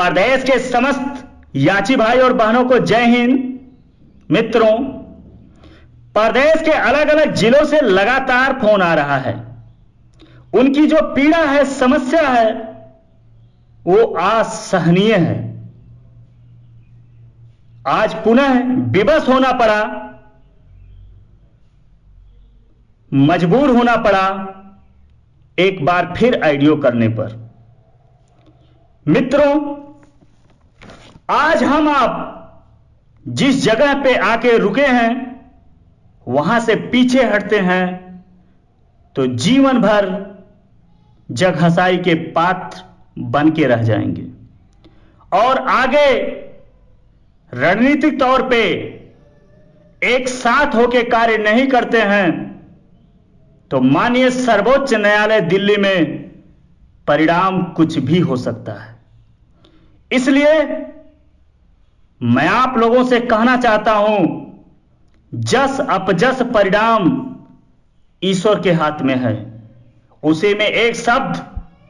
प्रदेश के समस्त याची भाई और बहनों को जय हिंद। मित्रों, प्रदेश के अलग अलग जिलों से लगातार फोन आ रहा है। उनकी जो पीड़ा है, समस्या है, वो असहनीय है। आज पुनः विवश होना पड़ा, मजबूर होना पड़ा एक बार फिर ऑडियो करने पर। मित्रों, आज हम आप जिस जगह पे आके रुके हैं वहां से पीछे हटते हैं तो जीवन भर जगहंसाई के पात्र बन के रह जाएंगे और आगे रणनीतिक तौर पे एक साथ होकर कार्य नहीं करते हैं तो माननीय सर्वोच्च न्यायालय दिल्ली में परिणाम कुछ भी हो सकता है। इसलिए मैं आप लोगों से कहना चाहता हूं, जस अपजस परिणाम ईश्वर के हाथ में है। उसी में एक शब्द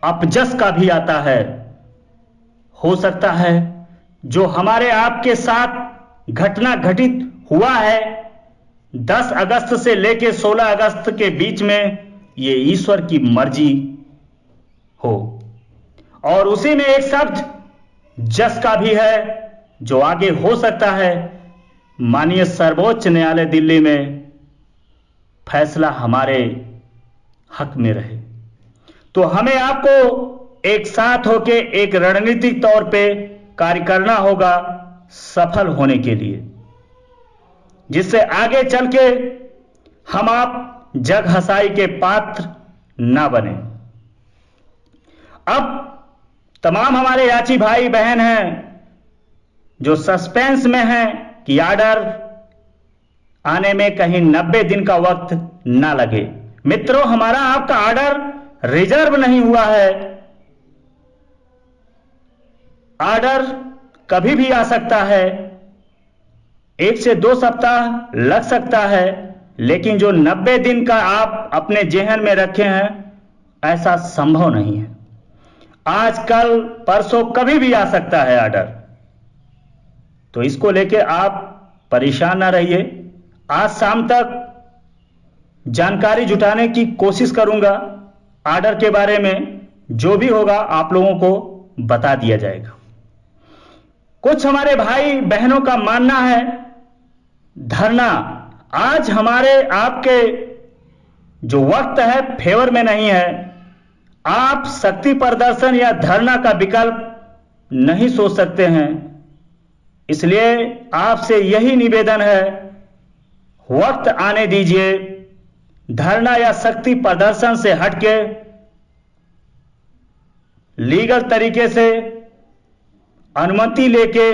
अपजस का भी आता है। हो सकता है जो हमारे आपके साथ घटना घटित हुआ है 10 अगस्त से लेकर 16 अगस्त के बीच में, ये ईश्वर की मर्जी हो। और उसी में एक शब्द जस का भी है जो आगे हो सकता है माननीय सर्वोच्च न्यायालय दिल्ली में फैसला हमारे हक में रहे। तो हमें आपको एक साथ होकर एक रणनीतिक तौर पे कार्य करना होगा सफल होने के लिए, जिससे आगे चल के हम आप जगहंसाई के पात्र ना बने। अब तमाम हमारे याची भाई बहन हैं जो सस्पेंस में हैं कि ऑर्डर आने में कहीं 90 दिन का वक्त ना लगे। मित्रों, हमारा आपका ऑर्डर रिजर्व नहीं हुआ है। ऑर्डर कभी भी आ सकता है, 1 से 2 सप्ताह लग सकता है, लेकिन जो 90 दिन का आप अपने जेहन में रखे हैं, ऐसा संभव नहीं है। आज कल परसों कभी भी आ सकता है ऑर्डर। तो इसको लेके आप परेशान ना रहिए। आज शाम तक जानकारी जुटाने की कोशिश करूंगा। ऑर्डर के बारे में जो भी होगा आप लोगों को बता दिया जाएगा। कुछ हमारे भाई बहनों का मानना है धरना आज हमारे आपके जो वक्त है फेवर में नहीं है। आप शक्ति प्रदर्शन या धरना का विकल्प नहीं सोच सकते हैं। इसलिए आपसे यही निवेदन है, वक्त आने दीजिए। धरना या शक्ति प्रदर्शन से हटके लीगल तरीके से अनुमति लेके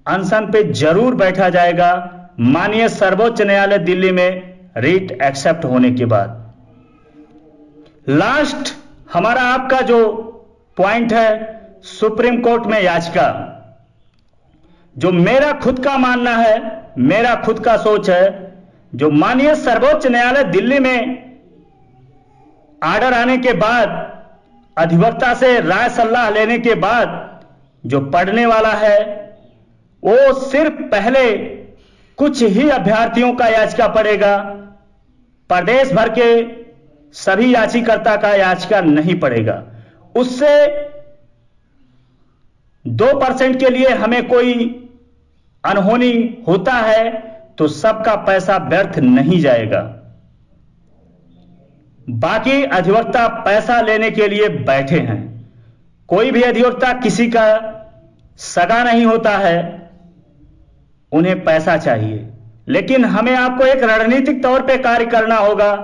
अनशन पे जरूर बैठा जाएगा माननीय सर्वोच्च न्यायालय दिल्ली में रिट एक्सेप्ट होने के बाद। लास्ट हमारा आपका जो पॉइंट है सुप्रीम कोर्ट में याचिका, जो मेरा खुद का मानना है, मेरा खुद का सोच है, जो माननीय सर्वोच्च न्यायालय दिल्ली में ऑर्डर आने के बाद अधिवक्ता से राय सलाह लेने के बाद जो पढ़ने वाला है वो सिर्फ पहले कुछ ही अभ्यर्थियों का याचिका पड़ेगा। प्रदेश भर के सभी याचिकाकर्ता का याचिका नहीं पड़ेगा। उससे 2% के लिए हमें कोई अनहोनी होता है तो सबका पैसा व्यर्थ नहीं जाएगा। बाकी अधिवक्ता पैसा लेने के लिए बैठे हैं। कोई भी अधिवक्ता किसी का सगा नहीं होता है, उन्हें पैसा चाहिए। लेकिन हमें आपको एक रणनीतिक तौर पे कार्य करना होगा।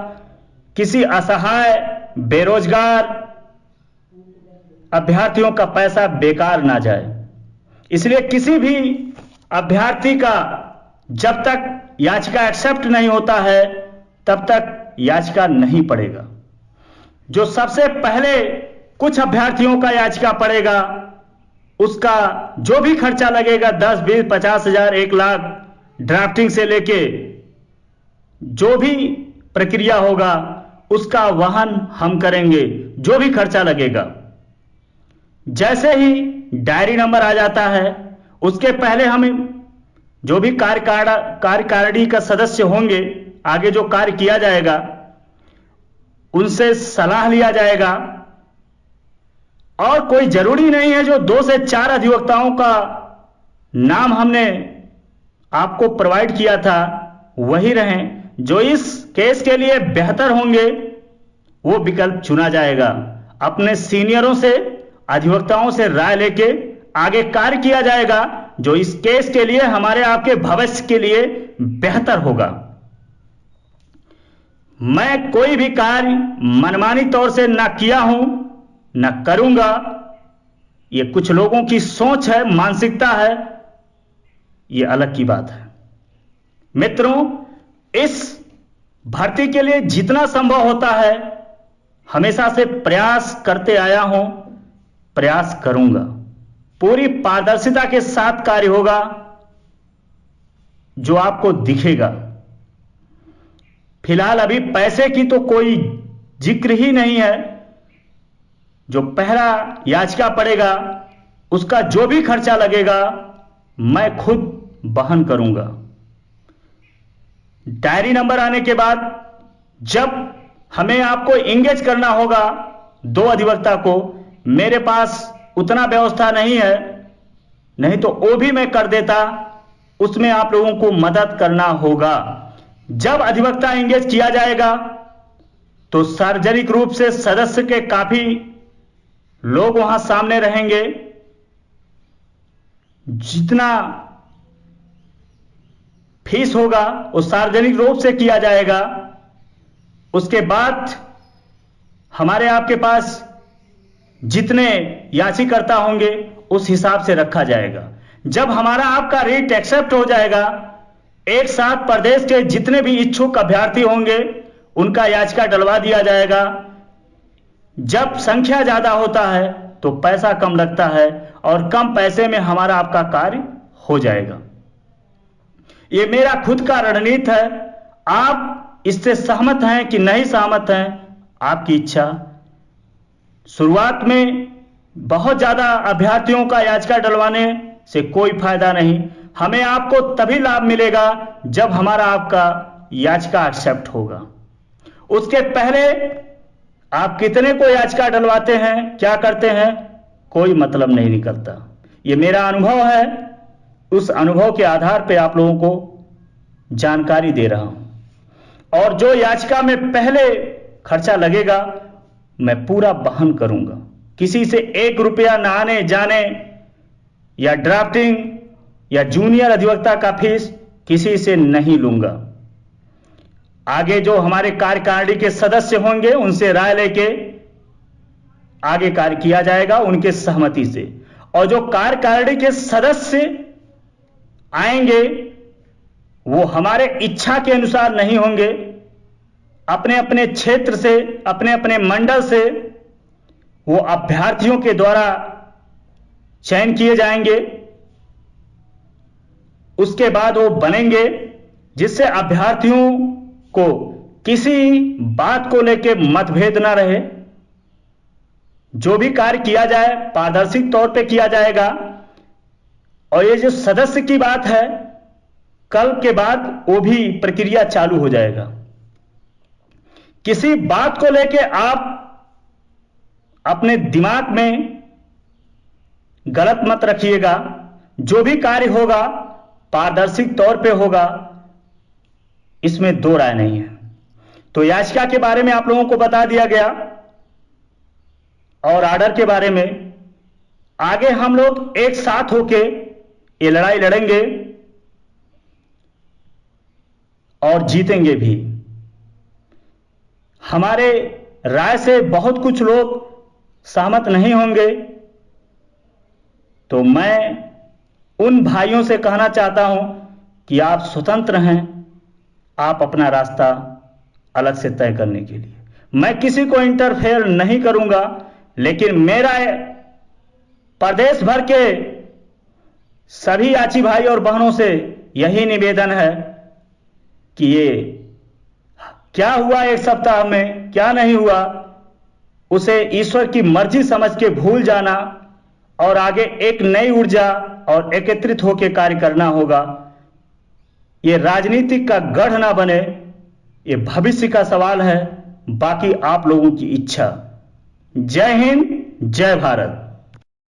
किसी असहाय बेरोजगार अभ्यर्थियों का पैसा बेकार ना जाए। इसलिए किसी भी अभ्यर्थी का जब तक याचिका एक्सेप्ट नहीं होता है तब तक याचिका नहीं पड़ेगा। जो सबसे पहले कुछ अभ्यर्थियों का याचिका पड़ेगा उसका जो भी खर्चा लगेगा 10, 20, 50 हजार, 1 लाख ड्राफ्टिंग से लेके जो भी प्रक्रिया होगा उसका वहन हम करेंगे, जो भी खर्चा लगेगा। जैसे ही डायरी नंबर आ जाता है। उसके पहले हम जो भी कार्यकारिणी का सदस्य होंगे, आगे जो कार्य किया जाएगा उनसे सलाह लिया जाएगा। और कोई जरूरी नहीं है जो 2 से 4 अधिवक्ताओं का नाम हमने आपको प्रोवाइड किया था वही रहें। जो इस केस के लिए बेहतर होंगे वो विकल्प चुना जाएगा। अपने सीनियरों से, अधिवक्ताओं से राय लेके आगे कार्य किया जाएगा जो इस केस के लिए, हमारे आपके भविष्य के लिए बेहतर होगा। मैं कोई भी कार्य मनमानी तौर से ना किया हूं ना करूंगा। ये कुछ लोगों की सोच है, मानसिकता है, ये अलग की बात है। मित्रों, इस भर्ती के लिए जितना संभव होता है हमेशा से प्रयास करते आया हूं, प्रयास करूंगा। पूरी पारदर्शिता के साथ कार्य होगा जो आपको दिखेगा। फिलहाल अभी पैसे की तो कोई जिक्र ही नहीं है। जो पहला याचिका पड़ेगा उसका जो भी खर्चा लगेगा मैं खुद वहन करूंगा। डायरी नंबर आने के बाद जब हमें आपको इंगेज करना होगा 2 अधिवक्ता को, मेरे पास उतना व्यवस्था नहीं है, नहीं तो वो भी मैं कर देता। उसमें आप लोगों को मदद करना होगा। जब अधिवक्ता इंगेज किया जाएगा तो सार्वजनिक रूप से सदस्य के काफी लोग वहां सामने रहेंगे। जितना फीस होगा वो सार्वजनिक रूप से किया जाएगा। उसके बाद हमारे आपके पास जितने याचिकाकर्ता होंगे उस हिसाब से रखा जाएगा। जब हमारा आपका रेट एक्सेप्ट हो जाएगा, एक साथ प्रदेश के जितने भी इच्छुक अभ्यर्थी होंगे उनका याचिका डलवा दिया जाएगा। जब संख्या ज्यादा होता है तो पैसा कम लगता है और कम पैसे में हमारा आपका कार्य हो जाएगा। ये मेरा खुद का रणनीति है। आप इससे सहमत हैं कि नहीं सहमत हैं, आपकी इच्छा। शुरुआत में बहुत ज्यादा अभ्यर्थियों का याचिका डलवाने से कोई फायदा नहीं। हमें आपको तभी लाभ मिलेगा जब हमारा आपका याचिका एक्सेप्ट होगा। उसके पहले आप कितने को याचिका डलवाते हैं, क्या करते हैं, कोई मतलब नहीं निकलता। यह मेरा अनुभव है। उस अनुभव के आधार पर आप लोगों को जानकारी दे रहा हूं। और जो याचिका में पहले खर्चा लगेगा मैं पूरा वहन करूंगा। किसी से 1 रुपया ना आने जाने या ड्राफ्टिंग या जूनियर अधिवक्ता का फीस किसी से नहीं लूंगा। आगे जो हमारे कार्यकारिणी के सदस्य होंगे उनसे राय लेके आगे कार्य किया जाएगा उनके सहमति से। और जो कार्यकारिणी के सदस्य आएंगे वो हमारे इच्छा के अनुसार नहीं होंगे। अपने अपने क्षेत्र से, अपने अपने मंडल से वो अभ्यर्थियों के द्वारा चयन किए जाएंगे। उसके बाद वो बनेंगे, जिससे अभ्यर्थियों को किसी बात को लेकर मतभेद ना रहे। जो भी कार्य किया जाए पारदर्शी तौर पे किया जाएगा। और ये जो सदस्य की बात है, कल के बाद वो भी प्रक्रिया चालू हो जाएगा। किसी बात को लेके आप अपने दिमाग में गलत मत रखिएगा। जो भी कार्य होगा पारदर्शी तौर पे होगा, इसमें 2 राय नहीं है। तो याचिका के बारे में आप लोगों को बता दिया गया और आर्डर के बारे में। आगे हम लोग एक साथ होके ये लड़ाई लड़ेंगे और जीतेंगे भी। हमारे राय से बहुत कुछ लोग सहमत नहीं होंगे, तो मैं उन भाइयों से कहना चाहता हूं कि आप स्वतंत्र हैं, आप अपना रास्ता अलग से तय करने के लिए। मैं किसी को इंटरफेयर नहीं करूंगा, लेकिन मेरा प्रदेश भर के सभी याची भाई और बहनों से यही निवेदन है कि ये क्या हुआ 1 सप्ताह में, क्या नहीं हुआ, उसे ईश्वर की मर्जी समझ के भूल जाना और आगे एक नई ऊर्जा और एकत्रित होकर कार्य करना होगा। ये राजनीतिक का गढ़ ना बने, ये भविष्य का सवाल है, बाकी आप लोगों की इच्छा। जय हिंद, जय भारत।